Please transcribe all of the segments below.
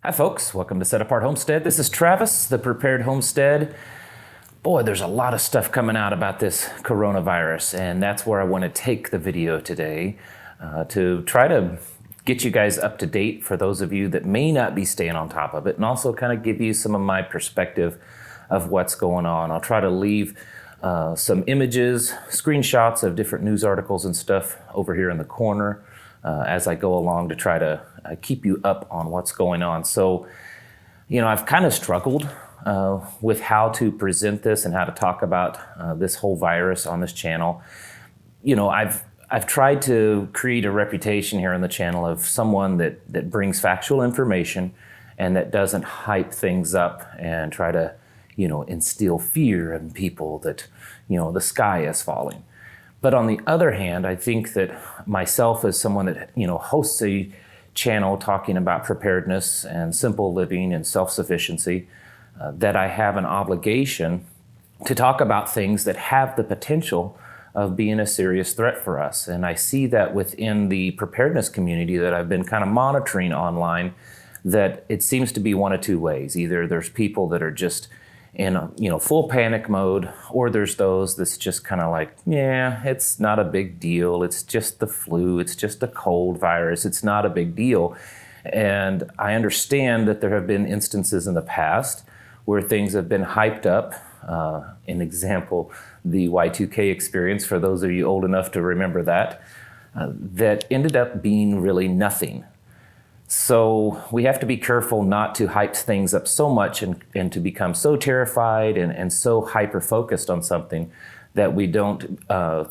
Hi folks, welcome to Set Apart Homestead. This is Travis, the Prepared Homestead. Boy, there's a lot of stuff coming out about this coronavirus, and that's where I want to take the video today to try to get you guys up to date for those of you that may not be staying on top of it, and also kind of give you some of my perspective of what's going on. I'll try to leave some images, screenshots of different news articles and stuff over here in the corner as I go along to try to keep you up on what's going on. So, you know, I've kind of struggled with how to present this and how to talk about this whole virus on this channel. You know, I've tried to create a reputation here on the channel of someone that brings factual information and that doesn't hype things up and try to, you know, instill fear in people that, you know, the sky is falling. But on the other hand, I think that myself as someone that, you know, hosts a channel talking about preparedness and simple living and self-sufficiency, that I have an obligation to talk about things that have the potential of being a serious threat for us. And I see that within the preparedness community that I've been kind of monitoring online, that it seems to be one of two ways. Either there's people that are just in a, you know, full panic mode, or there's those that's just kind of like, yeah, it's not a big deal. It's just the flu. It's just a cold virus. It's not a big deal. And I understand that there have been instances in the past where things have been hyped up. An example, the Y2K experience, for those of you old enough to remember that, that ended up being really nothing. So we have to be careful not to hype things up so much and to become so terrified and so hyper-focused on something that we don't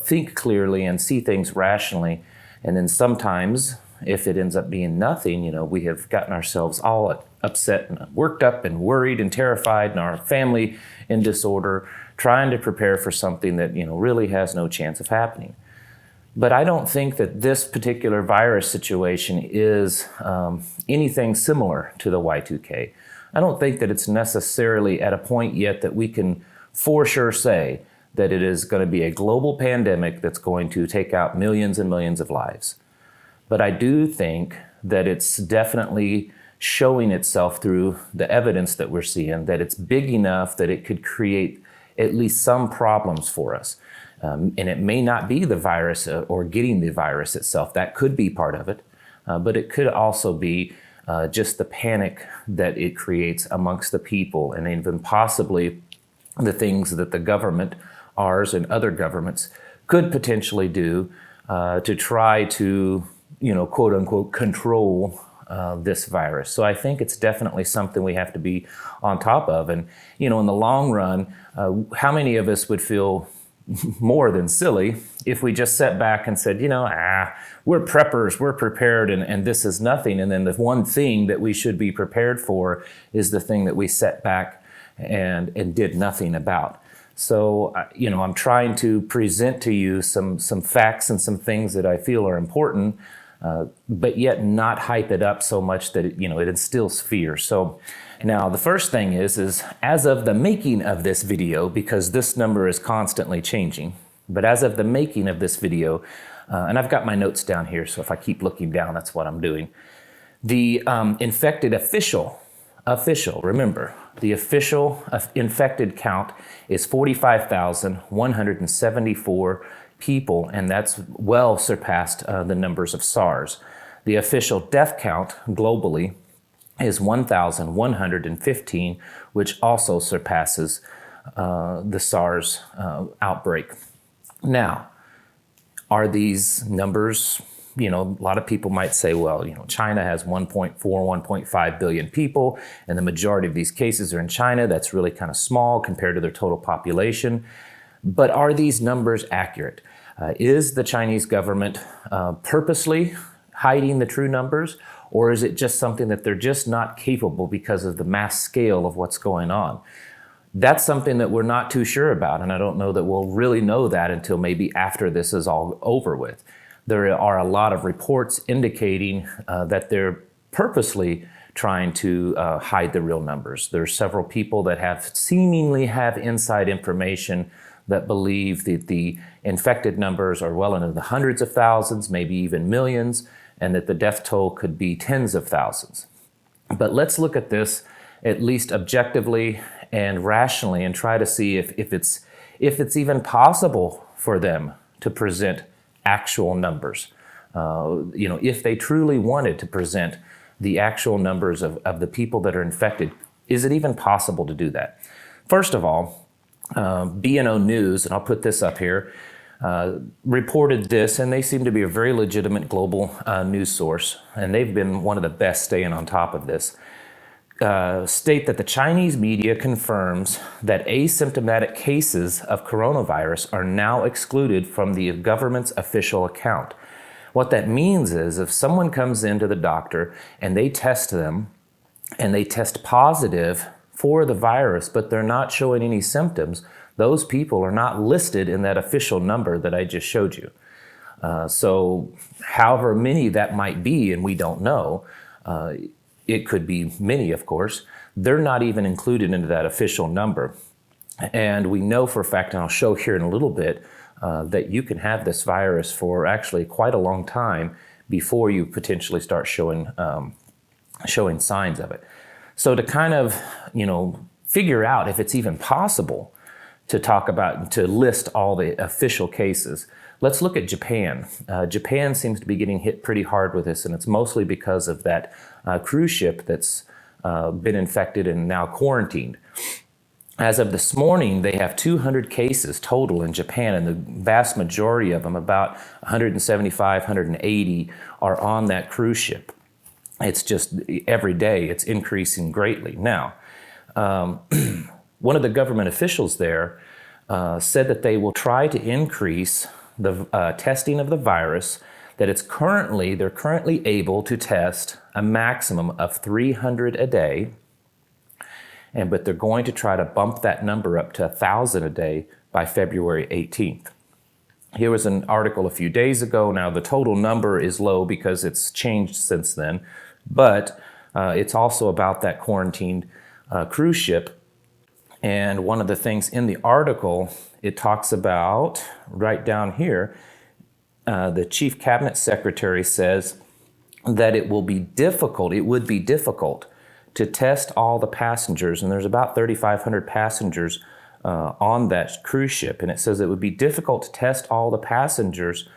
think clearly and see things rationally. And then sometimes, if it ends up being nothing, you know, we have gotten ourselves all upset and worked up and worried and terrified, and our family in disorder, trying to prepare for something that, you know, really has no chance of happening. But I don't think that this particular virus situation is anything similar to the Y2K. I don't think that it's necessarily at a point yet that we can for sure say that it is going to be a global pandemic that's going to take out millions and millions of lives. But I do think that it's definitely showing itself through the evidence that we're seeing, that it's big enough that it could create at least some problems for us. And it may not be the virus or getting the virus itself. That could be part of it. But it could also be just the panic that it creates amongst the people, and even possibly the things that the government, ours and other governments, could potentially do to try to, you know, quote unquote, control this virus. So I think it's definitely something we have to be on top of. And, you know, in the long run, how many of us would feel more than silly if we just sat back and said, you know, we're preppers, we're prepared, and this is nothing. And then the one thing that we should be prepared for is the thing that we sat back and did nothing about. So, you know, I'm trying to present to you some facts and some things that I feel are important, but yet not hype it up so much that it, you know, it instills fear. So now the first thing is as of the making of this video, because this number is constantly changing, but as of the making of this video, and I've got my notes down here, so if I keep looking down, that's what I'm doing. The infected official, remember, the official infected count is 45,174 people, and that's well surpassed the numbers of SARS. The official death count globally is 1,115, which also surpasses the SARS outbreak. Now, are these numbers, you know, a lot of people might say, well, you know, China has 1.4, 1.5 billion people, and the majority of these cases are in China. That's really kind of small compared to their total population. But are these numbers accurate? Is the Chinese government purposely hiding the true numbers? Or is it just something that they're just not capable because of the mass scale of what's going on? That's something that we're not too sure about, and I don't know that we'll really know that until maybe after this is all over with. There are a lot of reports indicating that they're purposely trying to hide the real numbers. There's several people that seemingly have inside information that believe that the infected numbers are well into the hundreds of thousands, maybe even millions, and that the death toll could be tens of thousands. But let's look at this at least objectively and rationally and try to see if it's even possible for them to present actual numbers. If they truly wanted to present the actual numbers of the people that are infected, is it even possible to do that? First of all, B&O News, and I'll put this up here, reported this, and they seem to be a very legitimate global news source, and they've been one of the best staying on top of this. State that the Chinese media confirms that asymptomatic cases of coronavirus are now excluded from the government's official account. What that means is if someone comes into the doctor and they test them and they test positive for the virus, but they're not showing any symptoms, those people are not listed in that official number that I just showed you. So however many that might be, and we don't know, it could be many, of course, they're not even included into that official number. And we know for a fact, and I'll show here in a little bit, that you can have this virus for actually quite a long time before you potentially start showing signs of it. So to kind of, figure out if it's even possible to talk about, to list all the official cases, let's look at Japan. Japan seems to be getting hit pretty hard with this, and it's mostly because of that cruise ship that's been infected and now quarantined. As of this morning, they have 200 cases total in Japan, and the vast majority of them, about 175, 180, are on that cruise ship. It's just every day it's increasing greatly. Now, one of the government officials there said that they will try to increase the testing of the virus, that they're currently able to test a maximum of 300 a day, but they're going to try to bump that number up to 1,000 a day by February 18th. Here was an article a few days ago. Now the total number is low because it's changed since then, but it's also about that quarantined cruise ship. And one of the things in the article, it talks about, right down here, the Chief Cabinet Secretary says that it would be difficult to test all the passengers, and there's about 3,500 passengers on that cruise ship, and it says it would be difficult to test all the passengers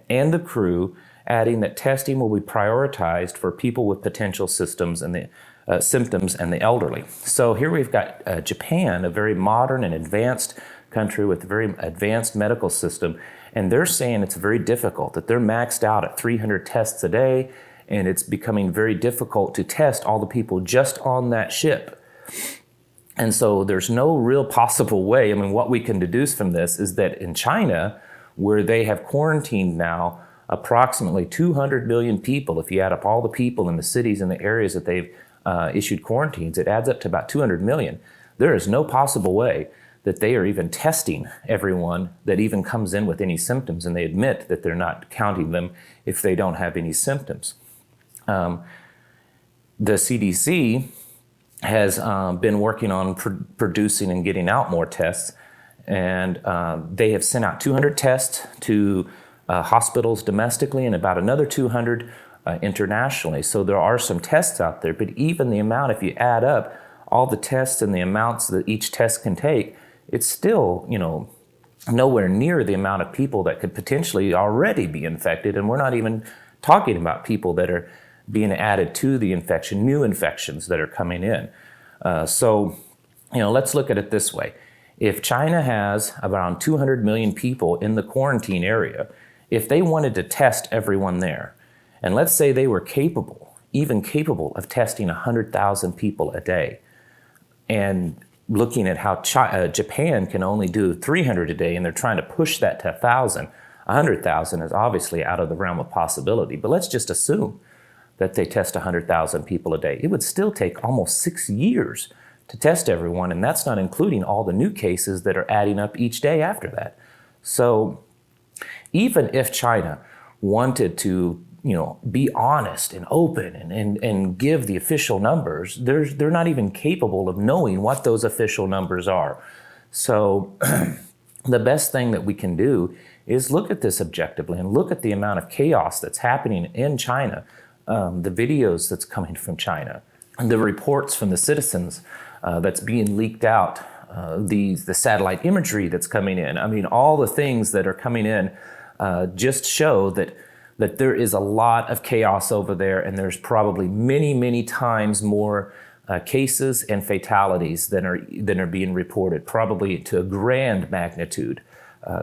and the crew, adding that testing will be prioritized for people with potential symptoms and the elderly. So here we've got Japan, a very modern and advanced country with a very advanced medical system, and they're saying it's very difficult, that they're maxed out at 300 tests a day, and it's becoming very difficult to test all the people just on that ship. And so there's no real possible way. I mean, what we can deduce from this is that in China, where they have quarantined now approximately 200 million people, if you add up all the people in the cities and the areas that they've issued quarantines, it adds up to about 200 million. There is no possible way that they are even testing everyone that even comes in with any symptoms, and they admit that they're not counting them if they don't have any symptoms. The CDC has been working on producing and getting out more tests, and they have sent out 200 tests to hospitals domestically and about another 200 internationally. So there are some tests out there, but even the amount, if you add up all the tests and the amounts that each test can take, it's still, nowhere near the amount of people that could potentially already be infected. And we're not even talking about people that are being added to the infection, new infections that are coming in. So let's look at it this way. If China has around 200 million people in the quarantine area, if they wanted to test everyone there, and let's say they were even capable of testing 100,000 people a day, and looking at how Japan can only do 300 a day, and they're trying to push that to 1,000, 100,000 is obviously out of the realm of possibility. But let's just assume that they test 100,000 people a day. It would still take almost 6 years to test everyone, and that's not including all the new cases that are adding up each day after that. So even if China wanted to, be honest and open and give the official numbers, they're not even capable of knowing what those official numbers are. So the best thing that we can do is look at this objectively and look at the amount of chaos that's happening in China, the videos that's coming from China, the reports from the citizens that's being leaked out, the satellite imagery that's coming in. I mean, all the things that are coming in just show that there is a lot of chaos over there, and there's probably many, many times more cases and fatalities than are being reported, probably to a grand magnitude.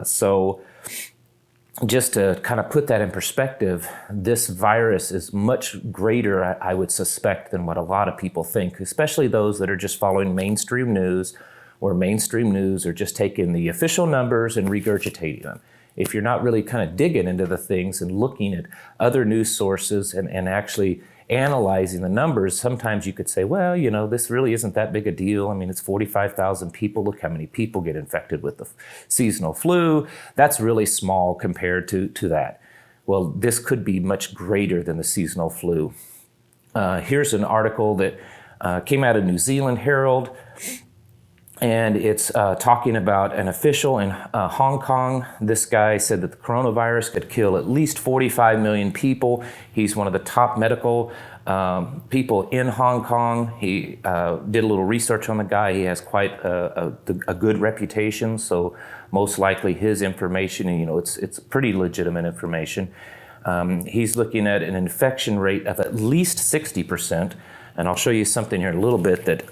So just to kind of put that in perspective, this virus is much greater, I would suspect, than what a lot of people think, especially those that are just following mainstream news, or mainstream news are just taking the official numbers and regurgitating them. If you're not really kind of digging into the things and looking at other news sources and actually analyzing the numbers, sometimes you could say, well, you know, this really isn't that big a deal. I mean, it's 45,000 people. Look how many people get infected with the seasonal flu. That's really small compared to that. Well, this could be much greater than the seasonal flu. Here's an article that came out of New Zealand Herald, and it's talking about an official in Hong Kong. This guy said that the coronavirus could kill at least 45 million people. He's one of the top medical people in Hong Kong. He did a little research on the guy. He has quite a good reputation, so most likely his information, you know, it's pretty legitimate information. He's looking at an infection rate of at least 60%. And I'll show you something here in a little bit that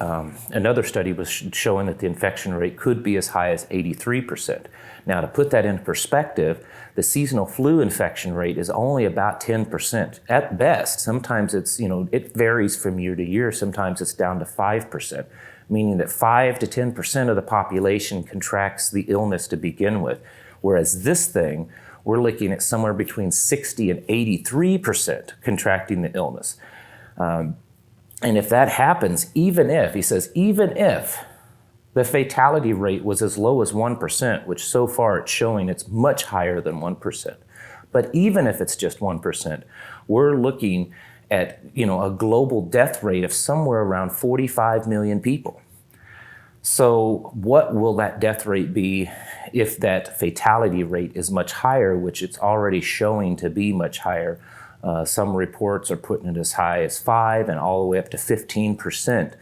another study was showing that the infection rate could be as high as 83%. Now, to put that in perspective, the seasonal flu infection rate is only about 10% at best. Sometimes it's, you know, it varies from year to year. Sometimes it's down to 5%, meaning that 5 to 10% of the population contracts the illness to begin with. Whereas this thing, we're looking at somewhere between 60 and 83% contracting the illness. And if that happens, even if the fatality rate was as low as 1%, which so far it's showing it's much higher than 1%, but even if it's just 1%, we're looking at, you know, a global death rate of somewhere around 45 million people. So what will that death rate be if that fatality rate is much higher, which it's already showing to be much higher? Some reports are putting it as high as 5 and all the way up to 15%.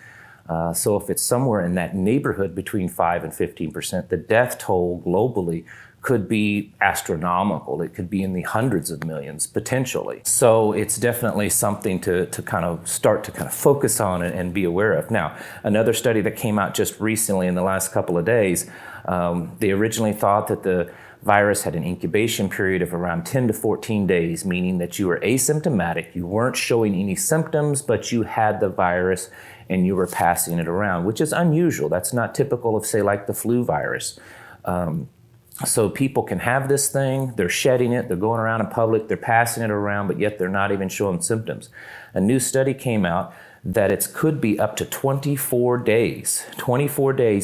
So if it's somewhere in that neighborhood between 5 and 15%, the death toll globally could be astronomical. It could be in the hundreds of millions potentially. So it's definitely something to kind of start to kind of focus on and be aware of. Now, another study that came out just recently in the last couple of days, they originally thought that the virus had an incubation period of around 10 to 14 days, meaning that you were asymptomatic, you weren't showing any symptoms, but you had the virus and you were passing it around, which is unusual. That's not typical of, say, like the flu virus. So people can have this thing, they're shedding it, they're going around in public, they're passing it around, but yet they're not even showing symptoms. A new study came out that it could be up to 24 days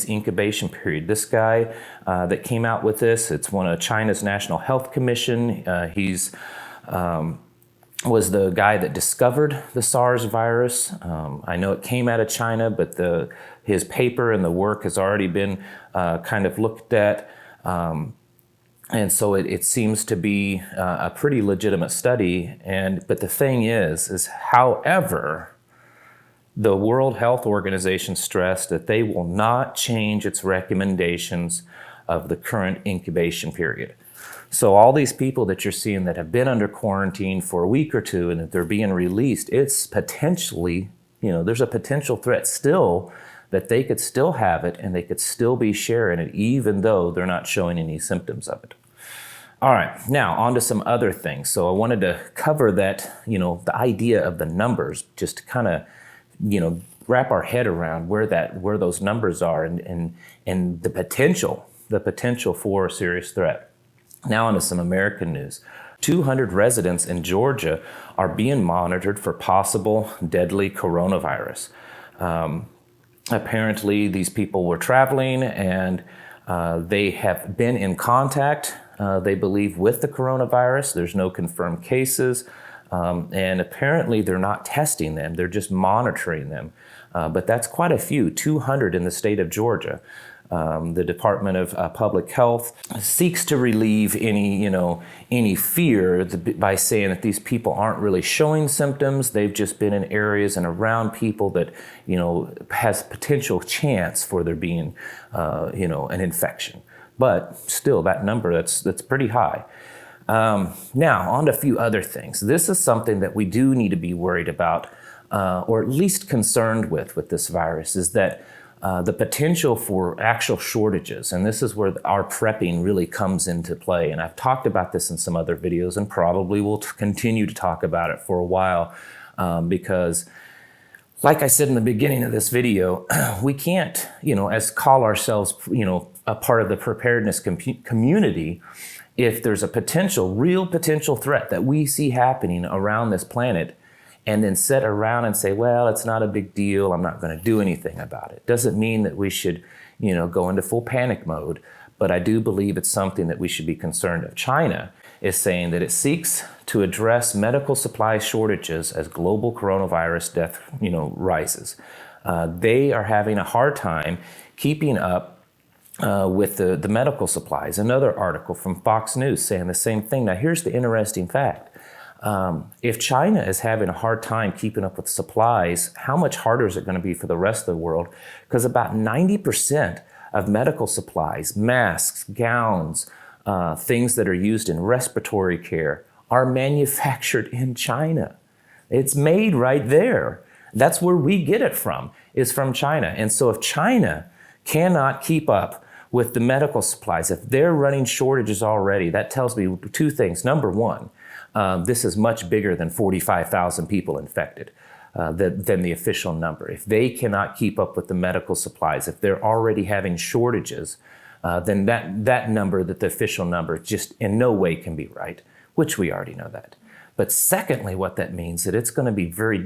incubation period. This guy that came out with this, it's one of China's National Health Commission. He's was the guy that discovered the SARS virus. I know it came out of China, but his paper and the work has already been kind of looked at. And so it seems to be a pretty legitimate study. But the thing is however, the World Health Organization stressed that they will not change its recommendations of the current incubation period. So all these people that you're seeing that have been under quarantine for a week or two and that they're being released, it's potentially, you know, there's a potential threat still that they could still have it and they could still be sharing it even though they're not showing any symptoms of it. All right, now on to some other things. So I wanted to cover that, you know, the idea of the numbers, just to kind of, you know, wrap our head around where those numbers are and the potential for a serious threat. Now onto some American news. 200 residents in Georgia are being monitored for possible deadly coronavirus. Apparently these people were traveling and they have been in contact, they believe, with the coronavirus. There's no confirmed cases. And apparently they're not testing them, they're just monitoring them. But that's quite a few, 200 in the state of Georgia. The Department of Public Health seeks to relieve any fear by saying that these people aren't really showing symptoms. They've just been in areas and around people that, has potential chance for there being, an infection. But still, that number, that's pretty high. Now, on to a few other things. This is something that we do need to be worried about, or at least concerned with this virus, is that the potential for actual shortages. And this is where our prepping really comes into play. And I've talked about this in some other videos and probably will continue to talk about it for a while because, like I said in the beginning of this video, we can't, as call ourselves, a part of the preparedness community, if there's a real potential threat that we see happening around this planet, and then sit around and say, well, it's not a big deal, I'm not going to do anything about it. Doesn't mean that we should, go into full panic mode, but I do believe it's something that we should be concerned of. China is saying that it seeks to address medical supply shortages as global coronavirus death, rises. They are having a hard time keeping up with the medical supplies. Another article from Fox News saying the same thing. Now, here's the interesting fact. If China is having a hard time keeping up with supplies, how much harder is it going to be for the rest of the world? Because about 90% of medical supplies, masks, gowns, things that are used in respiratory care are manufactured in China. It's made right there. That's where we get it from, is from China. And so if China cannot keep up with the medical supplies, if they're running shortages already, that tells me two things. Number one, this is much bigger than 45,000 people infected than the official number. If they cannot keep up with the medical supplies, if they're already having shortages, then that number, that the official number, just in no way can be right, which we already know that. But secondly, what that means that it's going to be very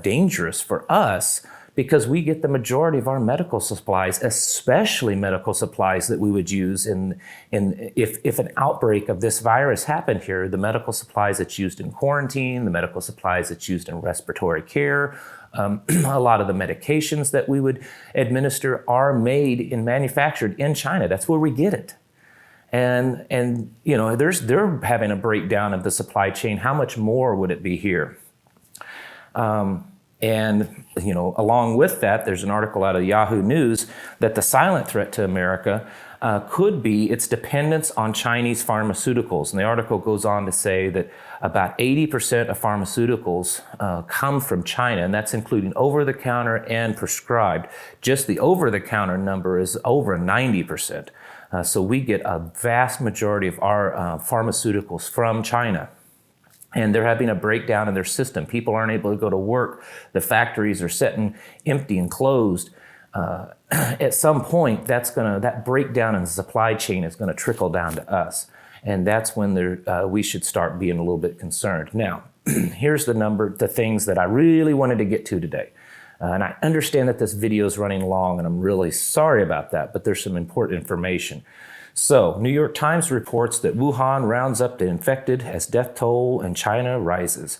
dangerous for us, because we get the majority of our medical supplies, especially medical supplies that we would use if an outbreak of this virus happened here, the medical supplies that's used in quarantine, the medical supplies that's used in respiratory care, a lot of the medications that we would administer are made and manufactured in China. That's where we get it. And they're having a breakdown of the supply chain. How much more would it be here? And, along with that, there's an article out of Yahoo News that the silent threat to America could be its dependence on Chinese pharmaceuticals. And the article goes on to say that about 80% of pharmaceuticals come from China, and that's including over-the-counter and prescribed. Just the over-the-counter number is over 90%. So we get a vast majority of our pharmaceuticals from China. And they're having a breakdown in their system. People aren't able to go to work. The factories are sitting empty and closed. At some point, that breakdown in the supply chain is going to trickle down to us. And that's when we should start being a little bit concerned. Now, here's the things that I really wanted to get to today. And I understand that this video is running long, and I'm really sorry about that, but there's some important information. So, New York Times reports that Wuhan rounds up the infected as death toll in China rises.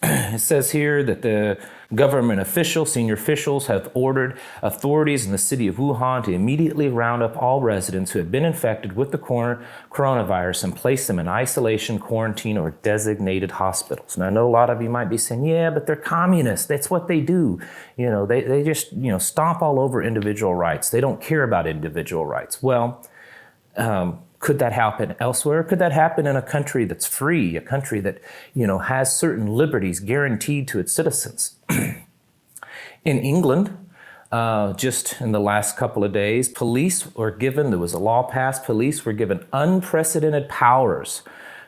It says here that the government senior officials have ordered authorities in the city of Wuhan to immediately round up all residents who have been infected with the coronavirus and place them in isolation, quarantine, or designated hospitals. And I know a lot of you might be saying, yeah, but they're communists. That's what they do. They just, stomp all over individual rights. They don't care about individual rights. Well, could that happen elsewhere? Could that happen in a country that's free, a country that, has certain liberties guaranteed to its citizens? In England, just in the last couple of days, there was a law passed, police were given unprecedented powers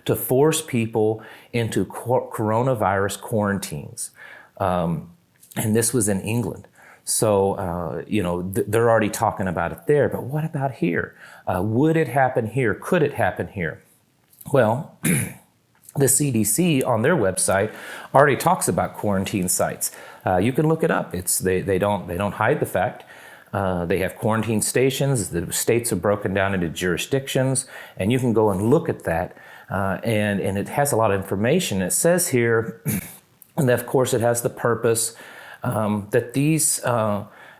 to force people into coronavirus quarantines. And this was in England. So, they're already talking about it there, but what about here? Would it happen here? Could it happen here? Well, the CDC on their website already talks about quarantine sites. You can look it up. They don't hide the fact. They have quarantine stations. The states are broken down into jurisdictions, and you can go and look at that. And it has a lot of information. It says here, and of course it has the purpose that these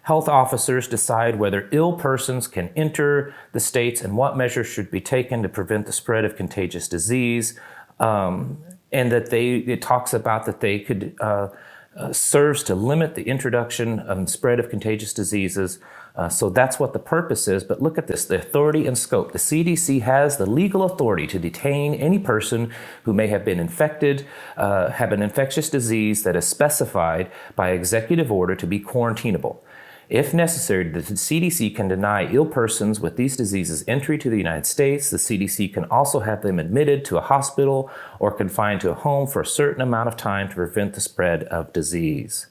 health officers decide whether ill persons can enter the states and what measures should be taken to prevent the spread of contagious disease. And that it talks about that they could serves to limit the introduction and spread of contagious diseases. So that's what the purpose is. But look at this, the authority and scope. The CDC has the legal authority to detain any person who may have been infected, have an infectious disease that is specified by executive order to be quarantinable. If necessary, the CDC can deny ill persons with these diseases entry to the United States. The CDC can also have them admitted to a hospital or confined to a home for a certain amount of time to prevent the spread of disease.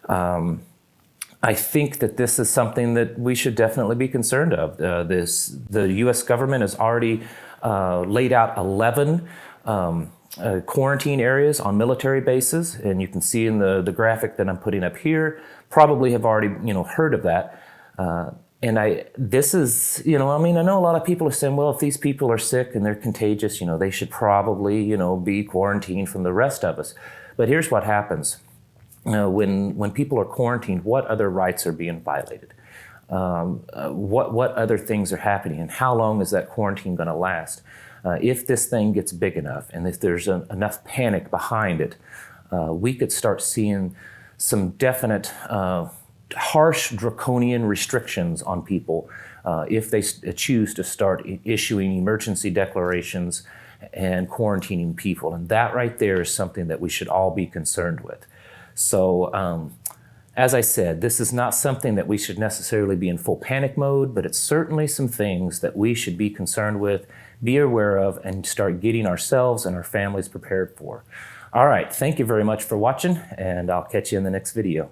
I think that this is something that we should definitely be concerned of. The U.S. government has already laid out 11 quarantine areas on military bases, and you can see in the graphic that I'm putting up here, probably have already heard of that. This is, I know a lot of people are saying, well, if these people are sick and they're contagious, they should probably, be quarantined from the rest of us. But here's what happens. When people are quarantined, what other rights are being violated? What other things are happening, and how long is that quarantine going to last? If this thing gets big enough and if there's enough panic behind it, we could start seeing some definite harsh draconian restrictions on people if they choose to start issuing emergency declarations and quarantining people. And that right there is something that we should all be concerned with. So as I said, this is not something that we should necessarily be in full panic mode, but it's certainly some things that we should be concerned with, be aware of, and start getting ourselves and our families prepared for. All right, thank you very much for watching, and I'll catch you in the next video.